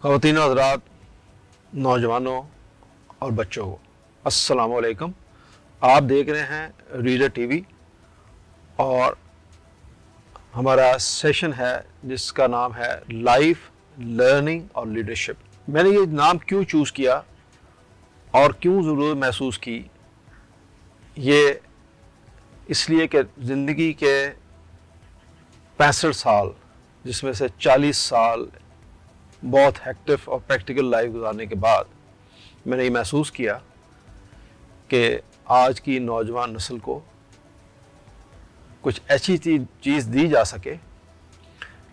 ख़वातीन हज़रात, नौजवानों और बच्चों को अस्सलाम वालेकुम। आप देख रहे हैं रीडर टीवी और हमारा सेशन है जिसका नाम है लाइफ, लर्निंग और लीडरशिप। मैंने ये नाम क्यों चूज़ किया और क्यों ज़रूरत महसूस की, ये इसलिए कि ज़िंदगी के 65 साल जिसमें से 40 साल बहुत हेक्टिव और प्रैक्टिकल लाइफ गुजारने के बाद मैंने ये महसूस किया कि आज की नौजवान नस्ल को कुछ ऐसी चीज़ दी जा सके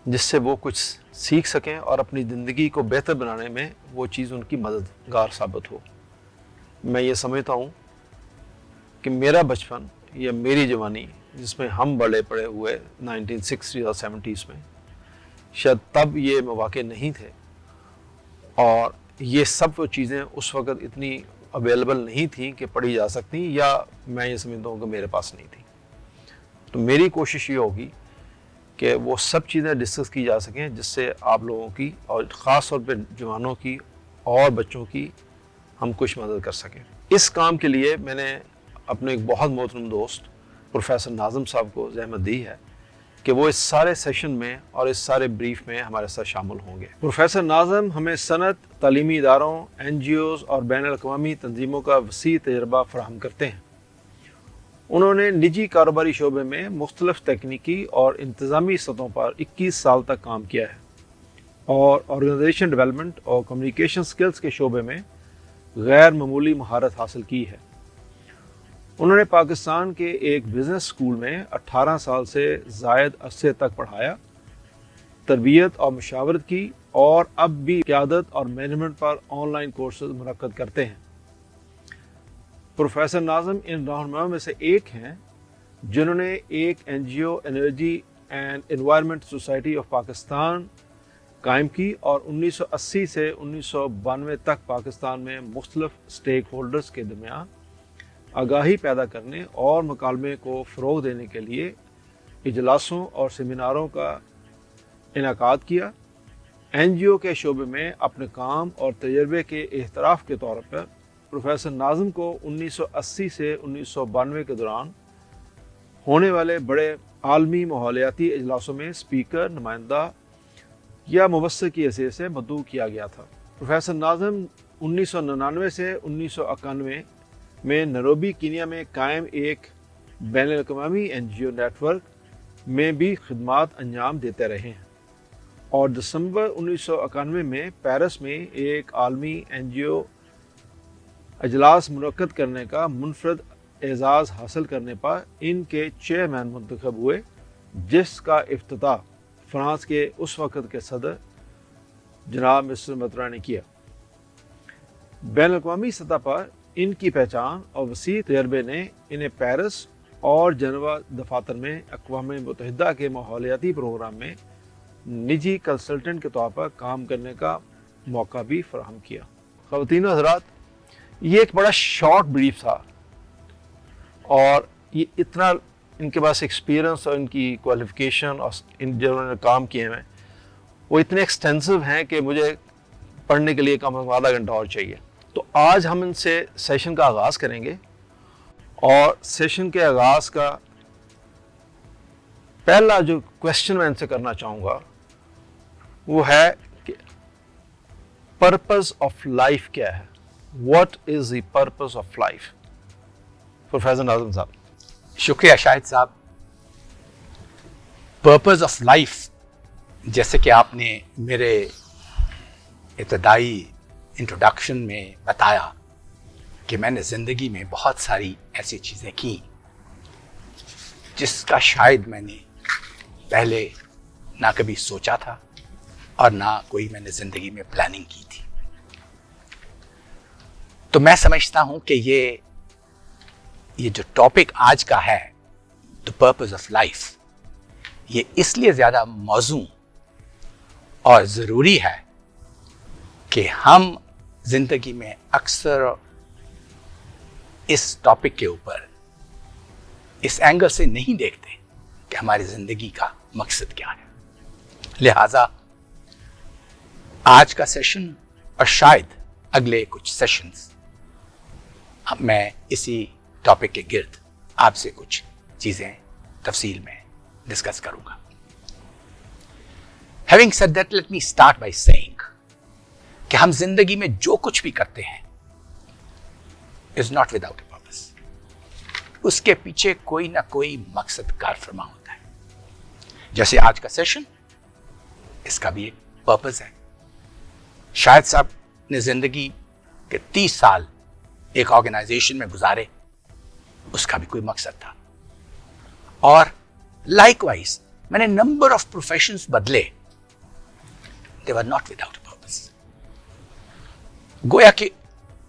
जिससे वो कुछ सीख सकें और अपनी ज़िंदगी को बेहतर बनाने में वो चीज़ उनकी मददगार साबित हो। मैं ये समझता हूँ कि मेरा बचपन या मेरी जवानी जिसमें हम बड़े पड़े हुए 1960 और 70s में, शायद तब ये मौके नहीं थे और ये सब वो चीज़ें उस वक़्त इतनी अवेलेबल नहीं थी कि पढ़ी जा सकती, या मैं ये समझता हूँ कि मेरे पास नहीं थी। तो मेरी कोशिश ये होगी कि वो सब चीज़ें डिस्कस की जा सकें जिससे आप लोगों की और ख़ास तौर पे जवानों की और बच्चों की हम कुछ मदद कर सकें। इस काम के लिए मैंने अपने एक बहुत मोहतरम दोस्त प्रोफेसर नाज़िम साहब को ज़हमत दी है कि वो इस सारे सेशन में और इस सारे ब्रीफ में हमारे साथ शामिल होंगे। प्रोफेसर नाज़िम हमें सनत, तालीमी इदारों, NGOs और बैनुल-अक़वामी तंजीमों का वसी तजर्बा फराहम करते हैं। उन्होंने निजी कारोबारी शोबे में मुख्तलिफ तकनीकी और इंतज़ामी सतहों पर 21 साल तक काम किया है और ऑर्गेनाइजेशन डेवलपमेंट और कम्युनिकेशन स्किल्स के शोबे में गैर मामूली महारत हासिल की है। उन्होंने पाकिस्तान के एक बिज़नेस स्कूल में 18 साल से ज़ायद अरसे तक पढ़ाया, तरबियत और मशावरत की और अब भी क़यादत और मैनेजमेंट पर ऑनलाइन कोर्सेज मुनक्कद करते हैं। प्रोफेसर नाज़िम इन रहनुमाओं में से एक हैं जिन्होंने एक NGO energy and environment society of Pakistan कायम की और 1980 से 1992 तक पाकिस्तान में मुख्तलिफ स्टेक होल्डर्स के दरमियान आगाही पैदा करने और मुकालमे को फ़रोग़ देने के लिए इजलासों और सेमिनारों का इनेकाद किया। NGO के शोबे में अपने काम और तजर्बे के एहतराफ़ के तौर पर प्रोफेसर नाज़िम को 1980 से 1992 के दौरान होने वाले बड़े आलमी माहौलियाती इजलासों में स्पीकर, नुमाइंदा या मुबस्सिर की हैसियत से मदऊ किया गया था। प्रोफेसर नाज़िम 1999 से 1991 में नैरोबी, कीनिया में कायम एक बैनुल-अक़वामी NGO नेटवर्क में भी खिदमात अंजाम देते रहे हैं और दिसंबर 1991 में पेरिस में एक आलमी NGO अजलास मुनक्कद करने का मुनफरद एजाज़ हासिल करने पर इनके चेयरमैन मुंतखब हुए, जिसका इफ्तिताह फ्रांस के उस वक़्त के सदर जनाब मिस्टर मतरा ने किया। बैनुल-अक़वामी सतह पर इनकी पहचान और वसी तजर्बे ने इन्हें पेरिस और जेनेवा दफातर में अक़वाम मुत्तहिदा के माहौलियाती प्रोग्राम में निजी कंसल्टेंट के तौर पर काम करने का मौका भी फराहम किया। ख़वातीन हज़रात, ये एक बड़ा शॉर्ट ब्रीफ था और ये इतना इनके पास एक्सपीरियंस और इनकी क्वालिफ़िकेशन और इन जिन्होंने काम किए हैं वो इतने एक्सटेंसिव हैं कि मुझे पढ़ने के लिए कम से कम आधा घंटा और चाहिए। तो आज हम इनसे सेशन का आगाज़ करेंगे और सेशन के आगाज़ का पहला जो क्वेश्चन मैं इनसे करना चाहूँगा वो है कि पर्पस ऑफ लाइफ क्या है? What is the purpose of life? Professor Nazim साहब। शुक्रिया शाहिद साहब। पर्पस ऑफ लाइफ, जैसे कि आपने मेरे इब्तदाई इंट्रोडक्शन में बताया कि मैंने ज़िंदगी में बहुत सारी ऐसी चीज़ें की जिसका शायद मैंने पहले ना कभी सोचा था और ना कोई मैंने ज़िंदगी में प्लानिंग की थी। तो मैं समझता हूँ कि ये जो टॉपिक आज का है, द पर्पस ऑफ लाइफ, ये इसलिए ज़्यादा मौजू और ज़रूरी है कि हम ज़िंदगी में अक्सर इस टॉपिक के ऊपर इस एंगल से नहीं देखते कि हमारी ज़िंदगी का मकसद क्या है। लिहाजा आज का सेशन और शायद अगले कुछ सेशंस मैं इसी टॉपिक के गिर्द आपसे कुछ चीजें तफसील में डिस्कस करूंगा. Having said that, let me start by saying कि हम जिंदगी में जो कुछ भी करते हैं is not without a purpose. उसके पीछे कोई ना कोई मकसद कार फरमा होता है. जैसे आज का सेशन, इसका भी एक पर्पस है. शायद साहब ने जिंदगी के 30 साल एक ऑर्गेनाइजेशन में गुजारे, उसका भी कोई मकसद था. और लाइकवाइज मैंने नंबर ऑफ प्रोफेशंस बदले, they were not without a purpose. गोया कि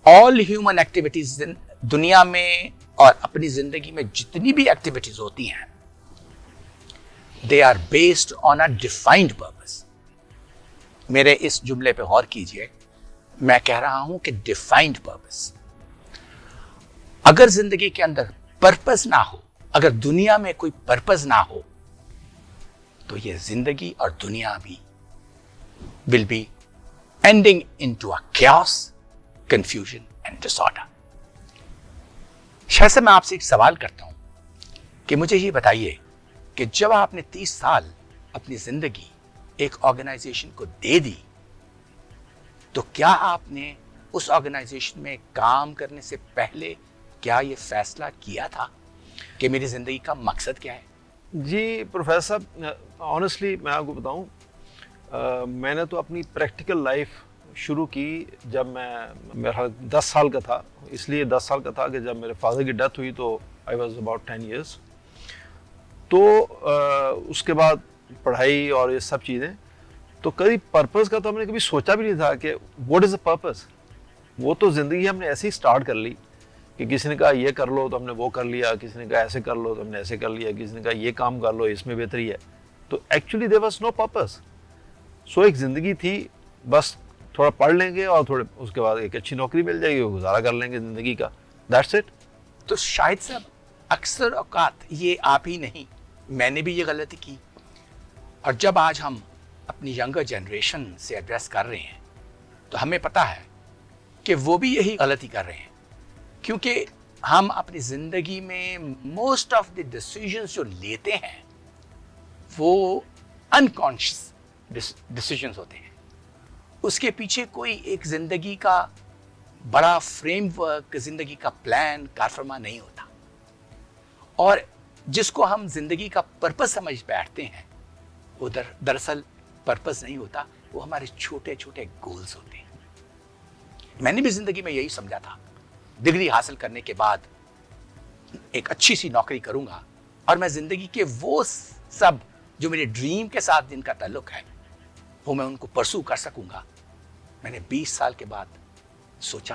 ऑल ह्यूमन एक्टिविटीज दुनिया में और अपनी जिंदगी में जितनी भी एक्टिविटीज होती हैं, they are based on a defined purpose. मेरे इस जुमले पे गौर कीजिए, मैं कह रहा हूं कि डिफाइंड पर्पस. अगर जिंदगी के अंदर पर्पस ना हो, अगर दुनिया में कोई पर्पस ना हो, तो ये जिंदगी और दुनिया भी will be ending into a chaos, confusion and disorder. शायद से मैं आपसे एक सवाल करता हूं कि मुझे ये बताइए कि जब आपने 30 साल अपनी जिंदगी एक ऑर्गेनाइजेशन को दे दी, तो क्या आपने उस ऑर्गेनाइजेशन में काम करने से पहले क्या ये फैसला किया था कि मेरी जिंदगी का मकसद क्या है? जी प्रोफेसर साहब, ऑनेस्टली मैं आपको बताऊं, मैंने तो अपनी प्रैक्टिकल लाइफ शुरू की जब मैं मेरा 10 साल का था. इसलिए 10 साल का था कि जब मेरे फादर की डेथ हुई तो आई वॉज अबाउट 10 ईयर्स. तो उसके बाद पढ़ाई और ये सब चीज़ें, तो कभी पर्पस का तो हमने कभी सोचा भी नहीं था कि व्हाट इज़ अ पर्पस. वो तो ज़िंदगी हमने ऐसे ही स्टार्ट कर ली कि किसी ने कहा ये कर लो तो हमने वो कर लिया, किसी ने कहा ऐसे कर लो तो हमने ऐसे कर लिया, किसी ने कहा ये काम कर लो इसमें बेहतरी है. तो actually there was no purpose. So एक ज़िंदगी थी, बस थोड़ा पढ़ लेंगे और थोड़े उसके बाद एक अच्छी नौकरी मिल जाएगी, गुजारा कर लेंगे ज़िंदगी का, दैट्स इट. तो शायद से अक्सर औकात ये आप ही नहीं, मैंने भी ये गलती की. और जब आज हम अपनी यंगर जनरेशन से एड्रेस कर रहे हैं, तो हमें पता है कि वो भी यही गलती कर रहे हैं, क्योंकि हम अपनी जिंदगी में मोस्ट ऑफ द डिसीजंस जो लेते हैं वो अनकॉन्शियस डिसीजंस होते हैं. उसके पीछे कोई एक जिंदगी का बड़ा फ्रेमवर्क, जिंदगी का प्लान कारफरमा नहीं होता. और जिसको हम जिंदगी का पर्पस समझ बैठते हैं, वो दरअसल पर्पस नहीं होता, वो हमारे छोटे छोटे गोल्स होते हैं. मैंने भी जिंदगी में यही समझा था, डिग्री हासिल करने के बाद एक अच्छी सी नौकरी करूंगा और मैं जिंदगी के वो सब जो मेरे ड्रीम के साथ जिनका ताल्लुक है, वो मैं उनको परसू कर सकूंगा. मैंने 20 साल के बाद सोचा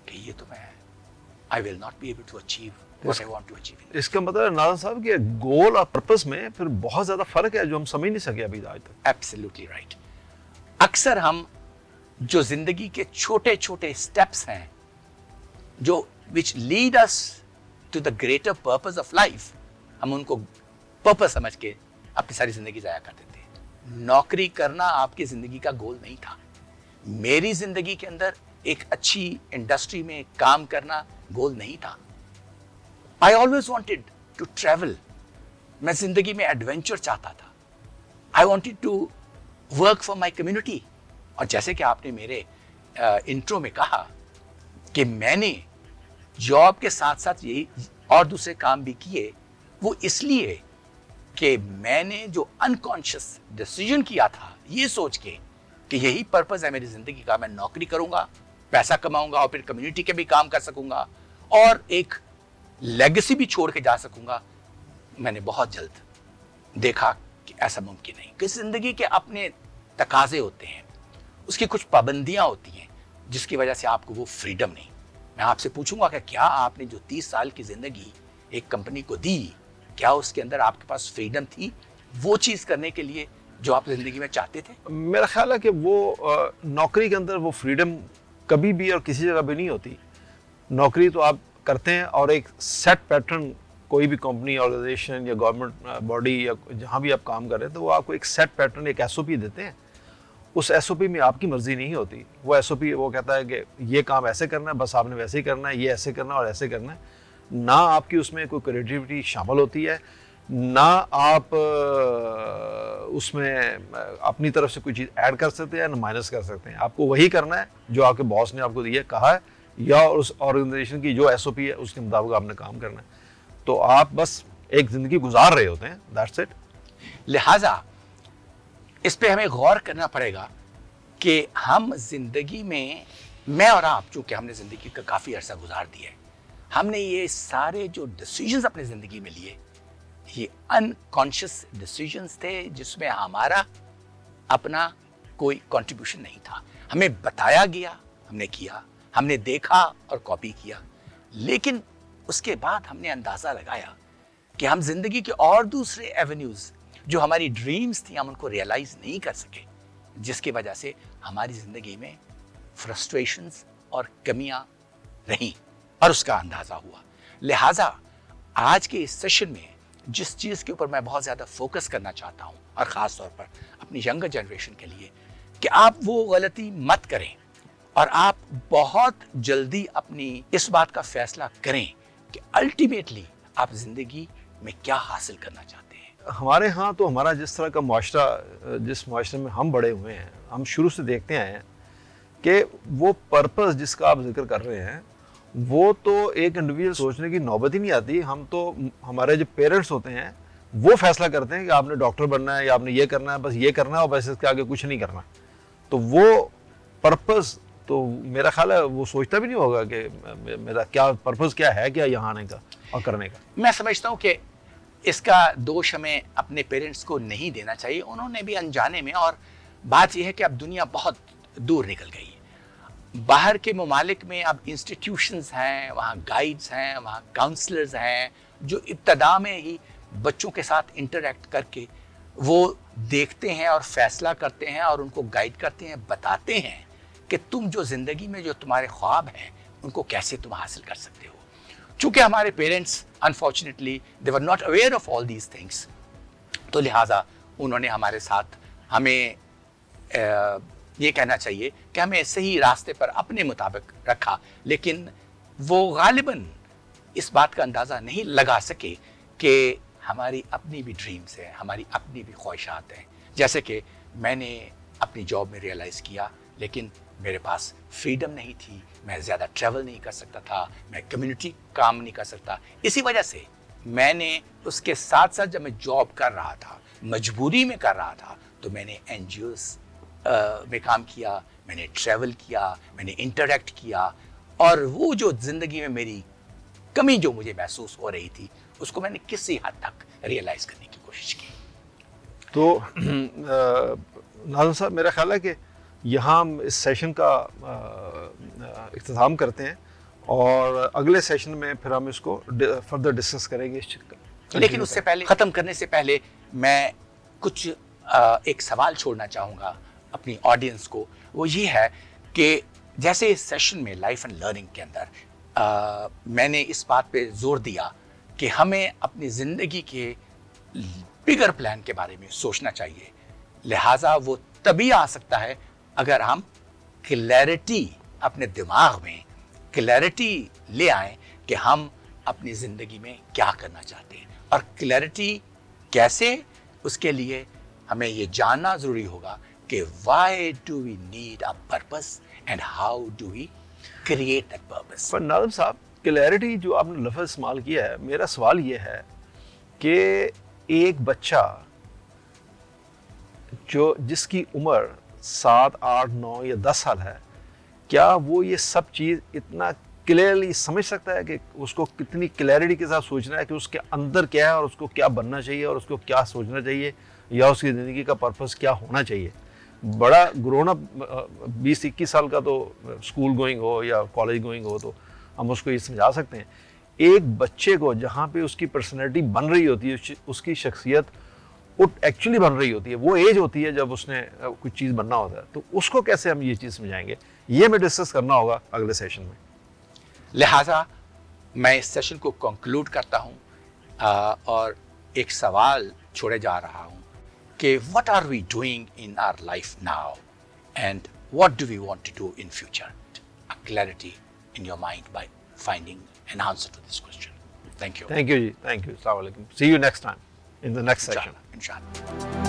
कि ये तो मैं I will not be able to achieve what I want to achieve. इसका मतलब है नाज़िम साहब कि गोल और पर्पस में फिर बहुत ज़्यादा फ़र्क है जो हम समझ नहीं सके अभी आज तक. Absolutely right. अक्सर हम जो जिंदगी के छोटे छोटे स्टेप्स हैं, जो which lead us to the greater purpose of life, हम उनको पर्पस समझ के अपनी सारी जिंदगी जाया कर देते हैं. नौकरी करना आपकी जिंदगी का गोल नहीं था. मेरी जिंदगी के अंदर एक अच्छी इंडस्ट्री में काम करना गोल नहीं था. I always wanted to travel. मैं जिंदगी में एडवेंचर चाहता था. I wanted to work for my community. और जैसे कि आपने मेरे इंट्रो में कहा कि मैंने जॉब के साथ साथ यही और दूसरे काम भी किए, वो इसलिए कि मैंने जो अनकॉन्शियस डिसीजन किया था ये सोच के कि यही पर्पस है मेरी जिंदगी का, मैं नौकरी करूंगा, पैसा कमाऊंगा और फिर कम्युनिटी के भी काम कर सकूंगा और एक लेगेसी भी छोड़ के जा सकूंगा. मैंने बहुत जल्द देखा कि ऐसा मुमकिन नहीं, कि जिंदगी के अपने तकाजे होते हैं, उसकी कुछ पाबंदियां होती हैं जिसकी वजह से आपको वो फ्रीडम नहीं. मैं आपसे पूछूंगा कि क्या आपने जो 30 साल की जिंदगी एक कंपनी को दी, क्या उसके अंदर आपके पास फ्रीडम थी वो चीज करने के लिए जो आप जिंदगी में चाहते थे? मेरा ख्याल है कि वो नौकरी के अंदर वो फ्रीडम कभी भी और किसी जगह भी नहीं होती. नौकरी तो आप करते हैं और एक सेट पैटर्न, कोई भी कंपनी, ऑर्गेनाइजेशन या गवर्नमेंट बॉडी या जहाँ भी आप काम कर रहे हैं, तो वो आपको एक सेट पैटर्न, एक एसओपी देते हैं उस एसओपी में आपकी मर्जी नहीं होती. वो एसओपी वो कहता है कि ये काम ऐसे करना है, बस आपने वैसे ही करना है, ये ऐसे करना है और ऐसे करना है. ना आपकी उसमें कोई क्रिएटिविटी शामिल होती है, ना आप उसमें अपनी तरफ से कोई चीज़ ऐड कर सकते हैं, ना माइनस कर सकते हैं. आपको वही करना है जो आपके बॉस ने आपको ये कहा है, या उस ऑर्गेनाइजेशन की जो एसओपी है उसके मुताबिक आपने काम करना है. तो आप बस एक ज़िंदगी गुजार रहे होते हैं, दैट्स इट. लिहाजा इस पे हमें गौर करना पड़ेगा कि हम जिंदगी में, मैं और आप, चूंकि हमने जिंदगी का काफी अरसा गुजार दिया है, हमने ये सारे जो डिसीजंस अपनी जिंदगी में लिए, ये अनकॉन्शियस डिसीजंस थे जिसमें हमारा अपना कोई कंट्रीब्यूशन नहीं था. हमें बताया गया, हमने किया, हमने देखा और कॉपी किया, लेकिन उसके बाद हमने अंदाजा लगाया कि हम जिंदगी के और दूसरे एवेन्यूज, जो हमारी ड्रीम्स थी, हम उनको रियलाइज नहीं कर सके, जिसकी वजह से हमारी जिंदगी में फ्रस्ट्रेशंस और कमियां रहीं और उसका अंदाजा हुआ. लिहाजा आज के इस सेशन में जिस चीज के ऊपर मैं बहुत ज्यादा फोकस करना चाहता हूं, और खास तौर पर अपनी यंगर जनरेशन के लिए, कि आप वो गलती मत करें और आप बहुत जल्दी अपनी इस बात का फैसला करें कि अल्टीमेटली आप जिंदगी में क्या हासिल करना चाहते हैं. हमारे यहाँ तो हमारा जिस तरह का मुआशरा, जिस मुआशरे में हम बड़े हुए हैं, हम शुरू से देखते आए हैं कि वो पर्पस जिसका आप जिक्र कर रहे हैं, वो तो एक इंडिविजुअल सोचने की नौबत ही नहीं आती. हम तो, हमारे जो पेरेंट्स होते हैं वो फैसला करते हैं कि आपने डॉक्टर बनना है या आपने ये करना है, बस ये करना है और बस इसके आगे कुछ नहीं करना. तो वो पर्पस तो मेरा ख्याल है वो सोचता भी नहीं होगा कि मेरा क्या पर्पस क्या है, क्या यहाँ आने का और करने का. मैं समझता हूँ कि इसका दोष हमें अपने पेरेंट्स को नहीं देना चाहिए. उन्होंने भी अनजाने में, और बात यह है कि अब दुनिया बहुत दूर निकल गई है. बाहर के ममालिक में अब इंस्टीट्यूशंस हैं, वहाँ गाइड्स हैं, वहाँ काउंसलर्स हैं, जो इब्तदा में ही बच्चों के साथ इंटरेक्ट करके वो देखते हैं और फैसला करते हैं और उनको गाइड करते हैं, बताते हैं कि तुम जो ज़िंदगी में जो तुम्हारे ख्वाब हैं उनको कैसे तुम हासिल कर सकते हो. चूँकि हमारे parents unfortunately they were not aware of all these things, तो लिहाजा उन्होंने हमारे साथ हमें ये कहना चाहिए कि हमें सही रास्ते पर अपने मुताबिक रखा, लेकिन वो गालिबन इस बात का अंदाज़ा नहीं लगा सके कि हमारी अपनी भी ड्रीम्स हैं, हमारी अपनी भी ख्वाहिशात हैं. जैसे कि मैंने अपनी जॉब में रियलाइज़ किया, लेकिन मेरे पास फ्रीडम नहीं थी, मैं ज़्यादा ट्रैवल नहीं कर सकता था, मैं कम्युनिटी काम नहीं कर सकता. इसी वजह से मैंने उसके साथ साथ जब मैं जॉब कर रहा था, मजबूरी में कर रहा था, तो मैंने NGOs में काम किया, मैंने ट्रैवल किया, मैंने इंटरेक्ट किया, और वो जो ज़िंदगी में मेरी कमी जो मुझे महसूस हो रही थी उसको मैंने किसी हद तक रियलाइज़ करने की कोशिश की. तो नाज़िम साहब, मेरा ख्याल है कि यहाँ हम इस सेशन का इख्तिताम करते हैं और अगले सेशन में फिर हम इसको फर्दर डिस्कस करेंगे. लेकिन उससे पहले, ख़त्म करने से पहले, मैं कुछ एक सवाल छोड़ना चाहूँगा अपनी ऑडियंस को. वो ये है कि जैसे इस सेशन में लाइफ एंड लर्निंग के अंदर मैंने इस बात पे जोर दिया कि हमें अपनी ज़िंदगी के बिगर प्लान के बारे में सोचना चाहिए. लिहाजा वो तभी आ सकता है अगर हम क्लैरिटी, अपने दिमाग में क्लैरिटी ले आएं कि हम अपनी ज़िंदगी में क्या करना चाहते हैं. और क्लैरिटी कैसे, उसके लिए हमें ये जानना ज़रूरी होगा कि why do we need a purpose and how do we create that purpose. पर नाज़िम साहब, क्लैरिटी जो आपने लफ्ज़ इस्तेमाल किया है, मेरा सवाल ये है कि एक बच्चा जिसकी उम्र 7, 8, 9 या 10 साल है, क्या वो ये सब चीज़ इतना क्लियरली समझ सकता है कि उसको कितनी क्लैरिटी के साथ सोचना है कि उसके अंदर क्या है और उसको क्या बनना चाहिए और उसको क्या सोचना चाहिए, या उसकी ज़िंदगी का पर्पस क्या होना चाहिए? बड़ा ग्रोन अप 20-21 साल का तो स्कूल गोइंग हो या कॉलेज गोइंग हो तो हम उसको ये समझा सकते हैं. एक बच्चे को जहाँ पे उसकी पर्सनैलिटी बन रही होती है, उसकी शख्सियत एक्चुअली बन रही होती है, वो एज होती है जब उसने कुछ चीज़ बनना होता है, तो उसको कैसे हम ये चीज़ समझाएंगे, ये हमें डिस्कस करना होगा अगले सेशन में. लिहाजा मैं इस सेशन को कंक्लूड करता हूँ और एक सवाल छोड़े जा रहा हूँ कि what are we doing in our life now. and what do we want to do in future? A clarity in your mind by finding an answer to this question. Thank you. Thank you ji. Thank you. Assalamu alaikum. See you next time in the next session. Inshallah.